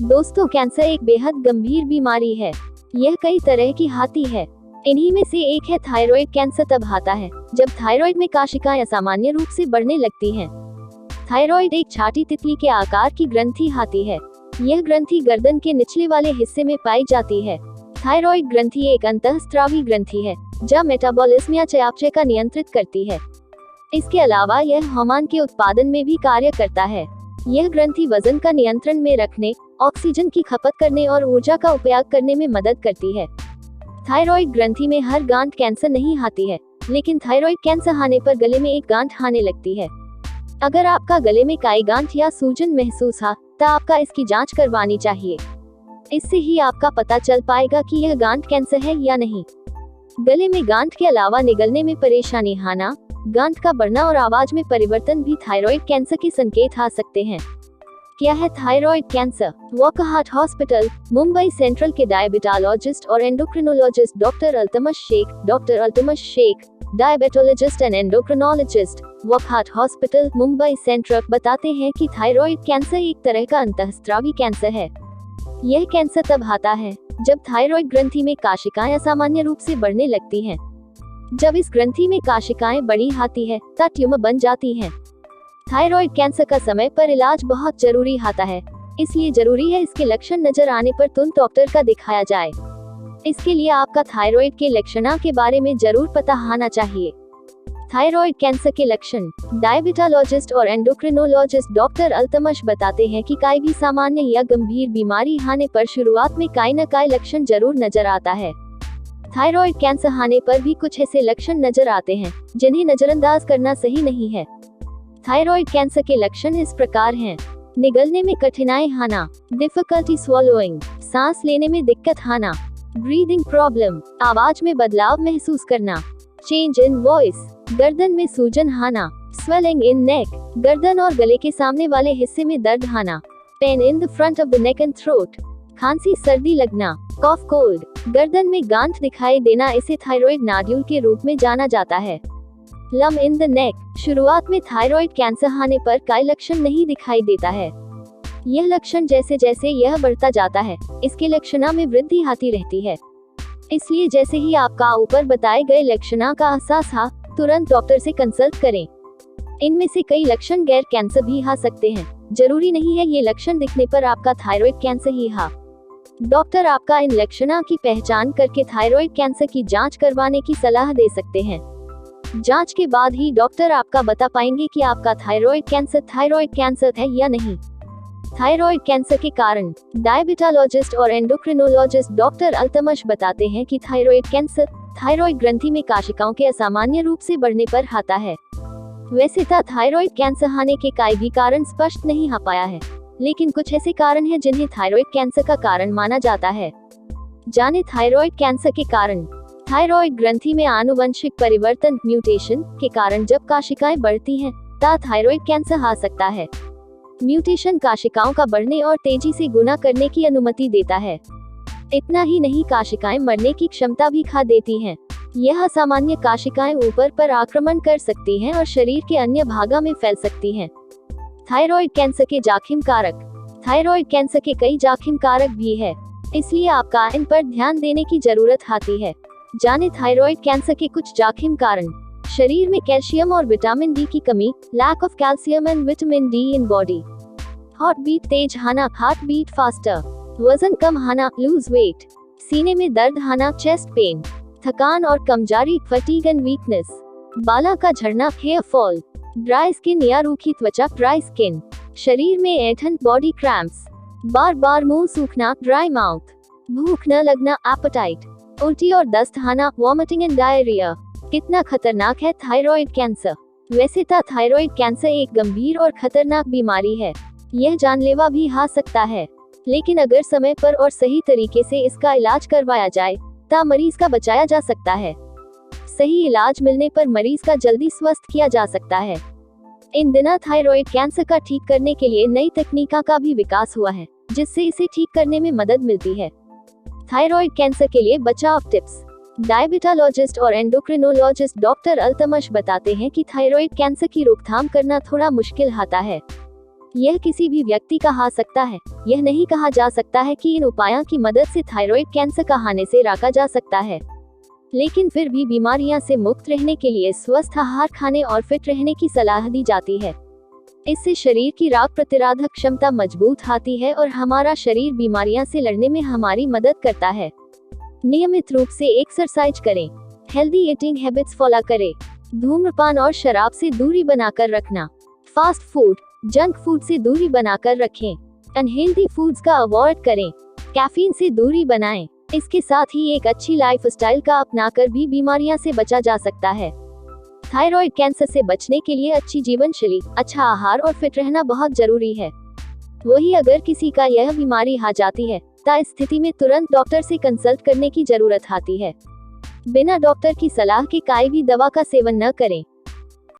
दोस्तों, कैंसर एक बेहद गंभीर बीमारी है। यह कई तरह की आती है। इन्हीं में से एक है थायराइड कैंसर। तब आता है जब थायराइड में कोशिकाएं असामान्य रूप से बढ़ने लगती हैं। थायराइड एक छोटी तितली के आकार की ग्रंथि आती है। यह ग्रंथि गर्दन के निचले वाले हिस्से में पाई जाती है। थायराइड ग्रंथि एक अंतःस्रावी ग्रंथि है जो मेटाबॉलिज्म या चयापचय का नियंत्रित करती है। इसके अलावा यह हार्मोन के उत्पादन में भी कार्य करता है। यह ग्रंथि वजन का नियंत्रण में रखने, ऑक्सीजन की खपत करने और ऊर्जा का उपयोग करने में मदद करती है। थायराइड ग्रंथि में हर गांठ कैंसर नहीं आती है, लेकिन थायराइड कैंसर आने पर गले में एक गांठ आने लगती है। अगर आपका गले में काई गांठ या सूजन महसूस हो, तो आपका इसकी जांच करवानी चाहिए। इससे ही आपका पता चल पाएगा कि यह गांठ कैंसर है या नहीं। गले में गांठ के अलावा निगलने में परेशानी आना, गांठ का बढ़ना और आवाज में परिवर्तन भी थायराइड कैंसर के संकेत आ सकते हैं। क्या है thyroid cancer? Wockhardt hospital, Mumbai central के डायबिटोलॉजिस्ट और endocrinologist doctor Altamash Shaikh, diabetologist and endocrinologist, Wockhardt hospital, Mumbai central, बताते हैं कि थायराइड कैंसर एक तरह का अंतःस्रावी कैंसर है। यह कैंसर तब आता है जब थायराइड ग्रंथि में कोशिकाएं असामान्य रूप से बढ़ने लगती हैं। जब इस ग्रंथि में कोशिकाएं बड़ी आती है तब ट्यूमर बन जाती हैं। थायराइड कैंसर का समय पर इलाज बहुत जरूरी होता है, इसलिए जरूरी है इसके लक्षण नजर आने पर तुरंत डॉक्टर का दिखाया जाए। इसके लिए आपका थायराइड के लक्षणों के बारे में जरूर पता होना चाहिए। थायराइड कैंसर के लक्षण। डायबिटोलॉजिस्ट और एंडोक्रिनोलॉजिस्ट डॉक्टर अल्तमश बताते हैं कि कोई भी सामान्य या गंभीर बीमारी आने पर शुरुआत में कोई न कोई लक्षण जरूर नजर आता है। थायराइड कैंसर आने पर भी कुछ ऐसे लक्षण नजर आते हैं जिन्हें नजरअंदाज करना सही नहीं है। थायराइड कैंसर के लक्षण इस प्रकार हैं: निगलने में कठिनाई आना, डिफिकल्टी स्वॉलोइंग, सांस लेने में दिक्कत आना, ब्रीदिंग प्रॉब्लम, आवाज में बदलाव महसूस करना, चेंज इन वॉइस, गर्दन में सूजन आना, स्वेलिंग इन नेक, गर्दन और गले के सामने वाले हिस्से में दर्द आना, pain in the front of the neck and throat, खांसी सर्दी लगना, कॉफ कोल्ड, गर्दन में गांठ दिखाई देना, इसे थायराइड नोड्यूल के रूप में जाना जाता है। Lump in the neck. शुरुआत में थायराइड कैंसर आने पर कोई लक्षण नहीं दिखाई देता है। यह लक्षण जैसे जैसे यह बढ़ता जाता है, इसके लक्षणों में वृद्धि आती रहती है। इसलिए जैसे ही आपका ऊपर बताए गए लक्षणों का एहसास हो, तुरंत डॉक्टर से कंसल्ट करें। इनमें से कई लक्षण गैर कैंसर भी आ सकते हैं। जरूरी नहीं है ये लक्षण दिखने पर आपका थायराइड कैंसर ही हो। डॉक्टर आपका इन लक्षणों की पहचान करके थायराइड कैंसर की जांच करवाने की सलाह दे सकते हैं। जांच के बाद ही डॉक्टर आपका बता पाएंगे कि आपका थायराइड कैंसर है या नहीं। थायराइड कैंसर के कारण। डायबिटोलॉजिस्ट और एंडोक्रिनोलॉजिस्ट डॉक्टर अल्तमश बताते हैं कि थायराइड कैंसर थायराइड ग्रंथि में कोशिकाओं के असामान्य रूप से बढ़ने पर आता है। वैसे तो थायराइड कैंसर आने के कोई भी कारण स्पष्ट नहीं आ पाया है, लेकिन कुछ ऐसे कारण हैं जिन्हें थायराइड कैंसर का कारण माना जाता है। जाने थायराइड कैंसर के कारण। थायराइड ग्रंथि में आनुवंशिक परिवर्तन म्यूटेशन के कारण जब कोशिकाएं बढ़ती हैं, तब थायराइड कैंसर आ सकता है। म्यूटेशन कोशिकाओं का बढ़ने और तेजी से गुना करने की अनुमति देता है। इतना ही नहीं, कोशिकाएं मरने की क्षमता भी खो देती हैं। यह असामान्य कोशिकाएं ऊपर पर आक्रमण कर सकती हैं और शरीर के अन्य भागों में फैल सकती हैं। थायराइड कैंसर के जोखिम कारक। थायराइड कैंसर के कई जोखिम कारक भी है, इसलिए आपका इन पर ध्यान देने की जरूरत आती है। जाने थायराइड कैंसर के कुछ जोखिम कारण। शरीर में कैल्शियम और विटामिन डी की कमी, lack of calcium and vitamin D in body. Heart beat तेज आना, हार्ट बीट फास्टर, वजन कम आना, लूज वेट, सीने में दर्द आना, चेस्ट पेन, थकान और कमजोरी, फटीग एंड वीकनेस, बालों का झड़ना, हेयर फॉल, ड्राई स्किन या रूखी त्वचा, ड्राई स्किन, शरीर में ऐंठन, बॉडी क्रैम्प्स, बार बार मुंह सूखना, ड्राई माउथ, भूख न लगना, एपेटाइट, उल्टी और दस्त आना, वॉमिटिंग एंड डायरिया। कितना खतरनाक है थायराइड कैंसर? वैसे तो थायराइड कैंसर एक गंभीर और खतरनाक बीमारी है। यह जानलेवा भी हो सकता है, लेकिन अगर समय पर और सही तरीके से इसका इलाज करवाया जाए तो मरीज का बचाया जा सकता है। सही इलाज मिलने पर मरीज का जल्दी स्वस्थ किया जा सकता है। इन दिनों थायराइड कैंसर का ठीक करने के लिए नई तकनीकों का भी विकास हुआ है, जिससे इसे ठीक करने में मदद मिलती है। थायराइड कैंसर के लिए बचाव टिप्स। डायबिटोलॉजिस्ट और एंडोक्रिनोलॉजिस्ट डॉक्टर अल्तमश बताते हैं कि थायराइड कैंसर की रोकथाम करना थोड़ा मुश्किल होता है। यह किसी भी व्यक्ति का हो सकता है। यह नहीं कहा जा सकता है कि इन उपायों की मदद से थायराइड कैंसर का होने से रोका जा सकता है, लेकिन फिर भी बीमारियां से मुक्त रहने के लिए स्वस्थ आहार खाने और फिट रहने की सलाह दी जाती है। इससे शरीर की रोग प्रतिरोधक क्षमता मजबूत होती है और हमारा शरीर बीमारियां से लड़ने में हमारी मदद करता है। नियमित रूप से एक्सरसाइज करें, हेल्दी ईटिंग हैबिट्स फॉलो करें, धूम्रपान और शराब से दूरी बनाकर रखना, फास्ट फूड, जंक फूड से दूरी बनाकर रखें, अनहेल्दी फूड्स का अवॉइड करें, कैफीन से दूरी बनाएं। इसके साथ ही एक अच्छी लाइफस्टाइल का अपनाकर भी बीमारियां से बचा जा सकता है। थायराइड कैंसर से बचने के लिए अच्छी जीवन शैली, अच्छा आहार और फिट रहना बहुत जरूरी है। वही अगर किसी का यह बीमारी आ जाती है तो इस स्थिति में तुरंत डॉक्टर से कंसल्ट करने की जरूरत आती है। बिना डॉक्टर की सलाह के कोई भी दवा का सेवन न करें।